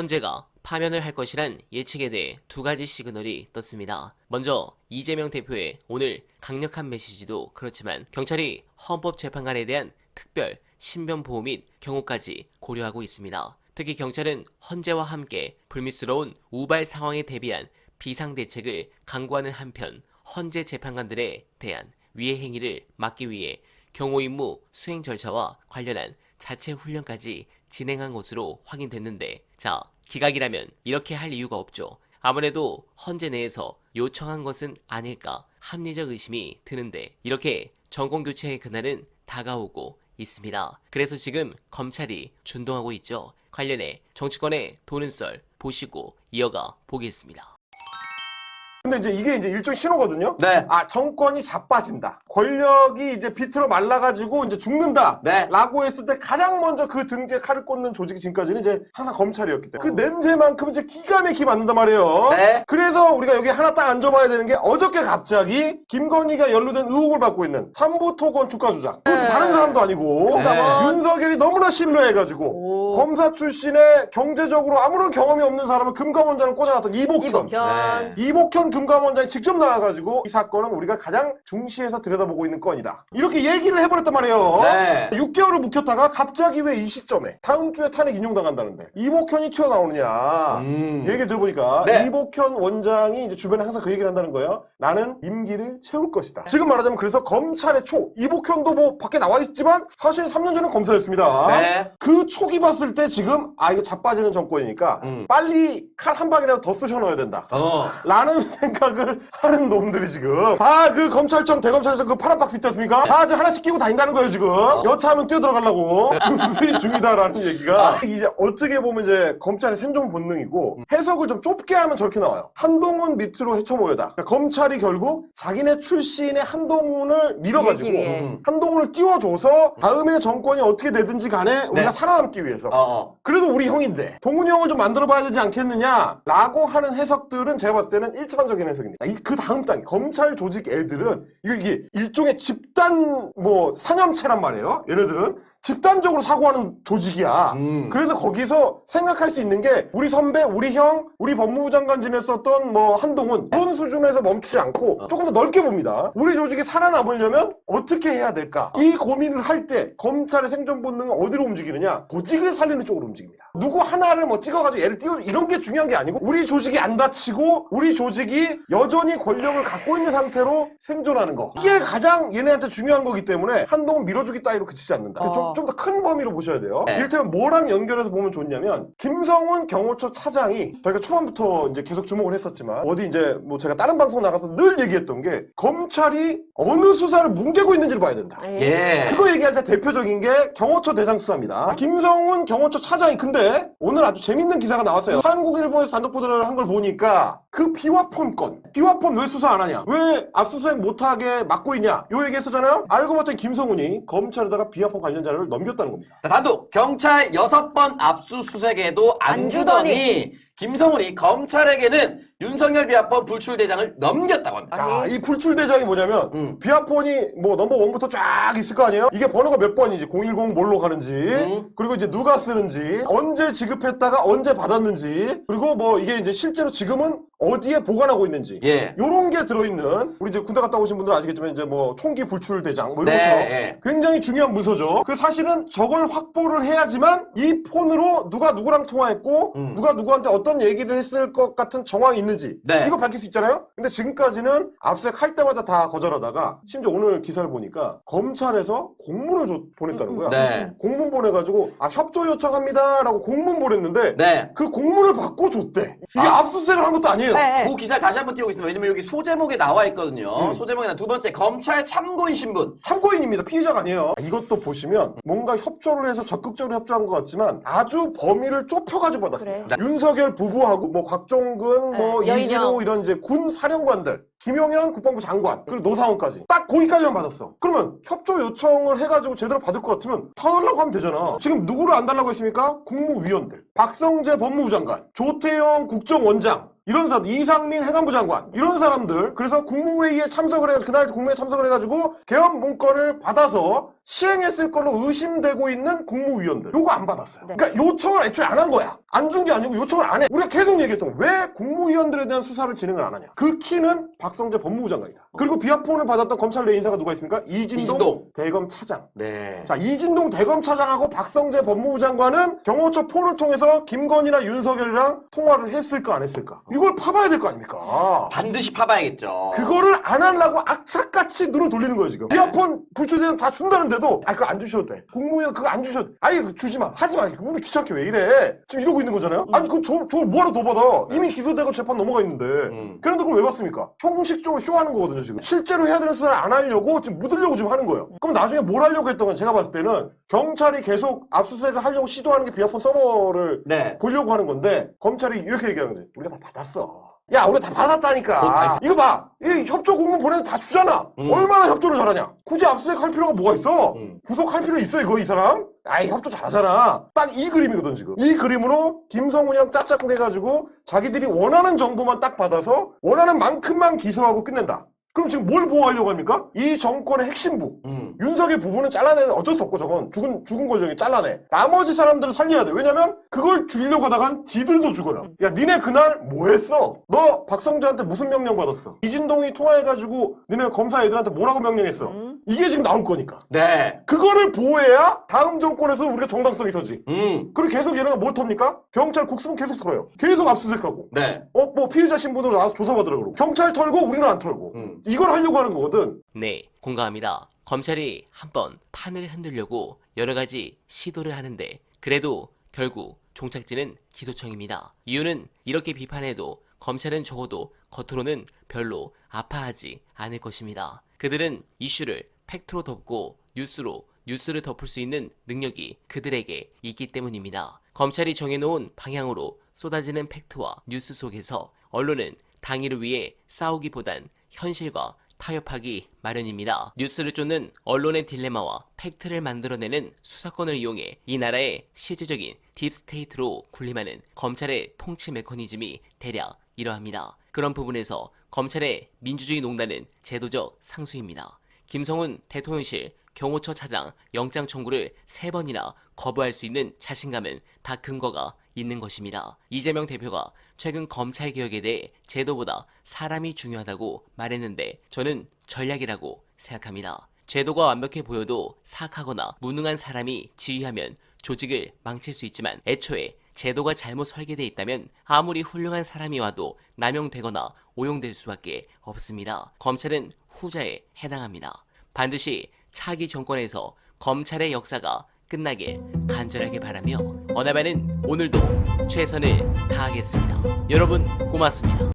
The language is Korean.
헌재가 파면을 할 것이란 예측에 대해 두 가지 시그널이 떴습니다. 먼저 이재명 대표의 오늘 강력한 메시지도 그렇지만 경찰이 헌법재판관에 대한 특별 신변 보호 및 경호까지 고려하고 있습니다. 특히 경찰은 헌재와 함께 불미스러운 우발 상황에 대비한 비상대책을 강구하는 한편 헌재 재판관들에 대한 위해 행위를 막기 위해 경호 임무 수행 절차와 관련한 자체 훈련까지 진행한 것으로 확인됐는데, 자, 기각이라면 이렇게 할 이유가 없죠. 아무래도 헌재 내에서 요청한 것은 아닐까 합리적 의심이 드는데, 이렇게 정권교체의 그날은 다가오고 있습니다. 그래서 지금 검찰이 준동하고 있죠. 관련해 정치권의 도는 썰 보시고 이어가 보겠습니다. 근데 이게 일종의 신호거든요. 네. 아, 정권이 자빠진다. 권력이 이제 비틀어 말라가지고 이제 죽는다. 네. 라고 했을 때 가장 먼저 그 등에 칼을 꽂는 조직이 지금까지는 이제 항상 검찰이었기 때문에 그 냄새만큼 이제 기가 막히게 맞는단 말이에요. 네. 그래서 우리가 여기 하나 딱 앉아봐야 되는 게 어저께 갑자기 김건희가 연루된 의혹을 받고 있는 삼부토건 주가 조작. 그것도 다른 사람도 아니고 네. 윤석열이 너무나 신뢰해가지고 검사 출신의 경제적으로 아무런 경험이 없는 사람을 금감원장을 꽂아놨던 이복현. 네. 이복현 금감원장이 직접 나와가지고 이 사건은 우리가 가장 중시해서 들여다보고 있는 건이다. 이렇게 얘기를 해버렸단 말이에요. 네. 6개월을 묵혔다가 갑자기 왜 이 시점에 다음 주에 탄핵 인용당한다는데 이복현이 튀어나오느냐 얘기 들어보니까 네. 이복현 원장이 이제 주변에 항상 그 얘기를 한다는 거예요. 나는 임기를 채울 것이다. 지금 말하자면 그래서 검찰의 초 이복현도 뭐 밖에 나와 있지만 사실 3년 전에 검사였습니다. 네. 그 초기 봤을 때 지금 이거 자빠지는 정권이니까 빨리 칼 한 방이라도 더 쑤셔 넣어야 된다. 라는 생각을 하는 놈들이 지금 다 그 검찰청 대검찰에서 그 파란 박스 있지 않습니까? 다 이제 하나씩 끼고 다닌다는 거예요 지금. 여차하면 뛰어들어가려고 준비 중이다라는 얘기가 이제 어떻게 보면 이제 검찰의 생존 본능이고 해석을 좀 좁게 하면 저렇게 나와요. 한동훈 밑으로 헤쳐모여다. 그러니까 검찰이 결국 자기네 출신의 한동훈을 밀어가지고 한동훈을 띄워줘서 다음에 정권이 어떻게 되든지 간에 우리가 살아남기 위해서 그래도 우리 형인데 동훈이 형을 좀 만들어봐야 되지 않겠느냐라고 하는 해석들은 제가 봤을 때는 1차원적인 해석입니다. 그 다음 단계 검찰 조직 애들은 이게 일종의 집단 뭐 사념체란 말이에요. 얘네들은 집단적으로 사고하는 조직이야. 그래서 거기서 생각할 수 있는 게 우리 선배, 우리 형, 우리 법무부 장관 지냈었던 뭐 한동훈 그런 수준에서 멈추지 않고 조금 더 넓게 봅니다. 우리 조직이 살아남으려면 어떻게 해야 될까? 이 고민을 할 때 검찰의 생존 본능은 어디로 움직이느냐? 조직을 살리는 쪽으로 움직입니다. 누구 하나를 뭐 찍어가지고 얘를 띄워 이런 게 중요한 게 아니고 우리 조직이 안 다치고 우리 조직이 여전히 권력을 갖고 있는 상태로 생존하는 거. 이게 가장 얘네한테 중요한 거기 때문에 한동훈 밀어주기 따위로 그치지 않는다. 좀 더 큰 범위로 보셔야 돼요. 이를테면 뭐랑 연결해서 보면 좋냐면 김성훈 경호처 차장이 저희가 초반부터 이제 계속 주목을 했었지만 어디 이제 뭐 제가 다른 방송 나가서 늘 얘기했던 게 검찰이 어느 수사를 뭉개고 있는지를 봐야 된다. 그거 얘기할 때 대표적인 게 경호처 대상 수사입니다. 김성훈 경호처 차장이 근데 오늘 아주 재밌는 기사가 나왔어요. 한국일보에서 단독 보도를 한 걸 보니까 그 비와폰 건 비와폰 왜 수사 안 하냐? 왜 압수수색 못하게 막고 있냐? 요 얘기 했었잖아요. 알고 봤더니 김성훈이 검찰에다가 비와폰 관련 자료를 넘겼다는 겁니다. 자, 단독 경찰 6번 압수수색에도 안 주더니 김성훈이 검찰에게는 윤석열 비화폰 불출대장을 넘겼다고 합니다. 자, 이 불출대장이 뭐냐면 비화폰이 뭐 넘버 1부터 쫙 있을 거 아니에요? 이게 번호가 몇 번인지 010 뭘로 가는지 그리고 이제 누가 쓰는지 언제 지급했다가 언제 받았는지 그리고 뭐 이게 이제 실제로 지금은 어디에 보관하고 있는지 요런 게 들어있는 우리 이제 군대 갔다 오신 분들은 아시겠지만 이제 뭐 총기 불출대장 뭐 이런 것처럼 굉장히 중요한 문서죠. 그 사실은 저걸 확보를 해야지만 이 폰으로 누가 누구랑 통화했고 누가 누구한테 어떤 얘기를 했을 것 같은 정황이 있는지 이거 밝힐 수 있잖아요. 근데 지금까지는 압수수색할 때마다 다 거절하다가 심지어 오늘 기사를 보니까 검찰에서 공문을 보냈다는 거야. 공문 보내가지고 협조 요청합니다 라고 공문 보냈는데 그 공문을 받고 줬대. 이게 압수수색을 한 것도 아니에요. 그 기사를 다시 한번 띄우겠습니다. 왜냐면 여기 소제목에 나와 있거든요. 소제목에 두 번째 검찰 참고인 신분. 참고인입니다. 피의자가 아니에요. 이것도 보시면 뭔가 협조를 해서 적극적으로 협조한 것 같지만 아주 범위를 좁혀가지고 받았습니다. 윤석열 부부하고 뭐 곽종근 뭐 이진호 이런 이제 군 사령관들 김용현 국방부 장관 그리고 노사원까지 딱 거기까지만 받았어. 그러면 협조 요청을 해가지고 제대로 받을 것 같으면 다 달라고 하면 되잖아. 지금 누구를 안 달라고 했습니까? 국무위원들, 박성재 법무부 장관, 조태영 국정원장, 이런 사람, 이상민 행안부 장관, 이런 사람들. 그래서 국무회의에 참석을 해가지고, 그날 국무회의에 참석을 해가지고 개헌 문건을 받아서 시행했을 걸로 의심되고 있는 국무위원들. 요거 안 받았어요. 네. 그러니까 요청을 애초에 안 한 거야. 안 준 게 아니고 요청을 안 해. 우리가 계속 얘기했던 거. 왜 국무위원들에 대한 수사를 진행을 안 하냐. 그 키는 박성재 법무부 장관이다. 그리고 비하폰을 받았던 검찰 내 인사가 누가 있습니까? 이진동 대검 차장. 네. 자, 이진동 대검 차장하고 박성재 법무부 장관은 경호처 폰을 통해서 김건희나 윤석열이랑 통화를 했을까 안 했을까? 이걸 파봐야 될 거 아닙니까? 반드시 파봐야겠죠. 그거를 안 하려고 악착같이 눈을 돌리는 거예요, 지금. 비아폰 불출대장 다 준다는데도, 그거 안 주셔도 돼. 국무위원 그거 안 주셔도 돼. 그거 주지 마. 하지 마. 우리 귀찮게 왜 이래? 지금 이러고 있는 거잖아요? 아니, 저걸 뭐하러 더 받아? 이미 기소되고 재판 넘어가 있는데. 그런데 그걸 왜 받습니까? 형식적으로 쇼하는 거거든요, 지금. 실제로 해야 되는 수사를 안 하려고 지금 묻으려고 지금 하는 거예요. 그럼 나중에 뭘 하려고 했던 건 제가 봤을 때는 경찰이 계속 압수수색을 하려고 시도하는 게 비아폰 서버를 네. 보려고 하는 건데 검찰이 이렇게 얘기하는 거지. 우리가 다 받았어. 야, 우리가 다 받았다니까. 이거 봐. 이 협조 공문 보내도 다 주잖아. 얼마나 협조를 잘하냐. 굳이 압수수색 할 필요가 뭐가 있어? 구속할 필요 있어, 이거, 이 사람? 협조 잘하잖아. 딱 이 그림이거든, 지금. 이 그림으로 김성훈이랑 짝짝꿍 해가지고 자기들이 원하는 정보만 딱 받아서 원하는 만큼만 기소하고 끝낸다. 그럼 지금 뭘 보호하려고 합니까? 이 정권의 핵심부. 윤석열 부부는 잘라내는 어쩔 수 없고 저건 죽은 권력이 잘라내. 나머지 사람들을 살려야 돼. 왜냐면 그걸 죽이려고 하다간 지들도 죽어요. 야, 니네 그날 뭐 했어? 너 박성재한테 무슨 명령 받았어? 이진동이 통화해가지고 니네 검사 애들한테 뭐라고 명령했어? 이게 지금 나올 거니까. 네. 그거를 보호해야 다음 정권에서 우리가 정당성이 서지. 음. 그리고 계속 얘네가 뭘 텁니까? 경찰 국수문 계속 털어요. 계속 압수수색하고. 네. 뭐 피의자 신분으로 나와서 조사받으라고 그러고. 경찰 털고 우리는 안 털고. 이걸 하려고 하는 거거든. 네, 공감합니다. 검찰이 한번 판을 흔들려고 여러 가지 시도를 하는데 그래도 결국 종착지는 기소청입니다. 이유는 이렇게 비판해도 검찰은 적어도 겉으로는 별로 아파하지 않을 것입니다. 그들은 이슈를 팩트로 덮고 뉴스를 덮을 수 있는 능력이 그들에게 있기 때문입니다. 검찰이 정해놓은 방향으로 쏟아지는 팩트와 뉴스 속에서 언론은 당일을 위해 싸우기보단 현실과 타협하기 마련입니다. 뉴스를 쫓는 언론의 딜레마와 팩트를 만들어내는 수사권을 이용해 이 나라의 실질적인 딥스테이트로 군림하는 검찰의 통치 메커니즘이 대략 이러합니다. 그런 부분에서 검찰의 민주주의 농단은 제도적 상수입니다. 김성훈 대통령실 경호처 차장 영장 청구를 3번이나 거부할 수 있는 자신감은 다 근거가 있는 것입니다. 이재명 대표가 최근 검찰 개혁에 대해 제도보다 사람이 중요하다고 말했는데 저는 전략이라고 생각합니다. 제도가 완벽해 보여도 사악하거나 무능한 사람이 지휘하면 조직을 망칠 수 있지만 애초에 제도가 잘못 설계되어 있다면 아무리 훌륭한 사람이 와도 남용되거나 오용될 수밖에 없습니다. 검찰은 후자에 해당합니다. 반드시 차기 정권에서 검찰의 역사가 끝나길 간절하게 바라며 어나바는 오늘도 최선을 다하겠습니다. 여러분 고맙습니다.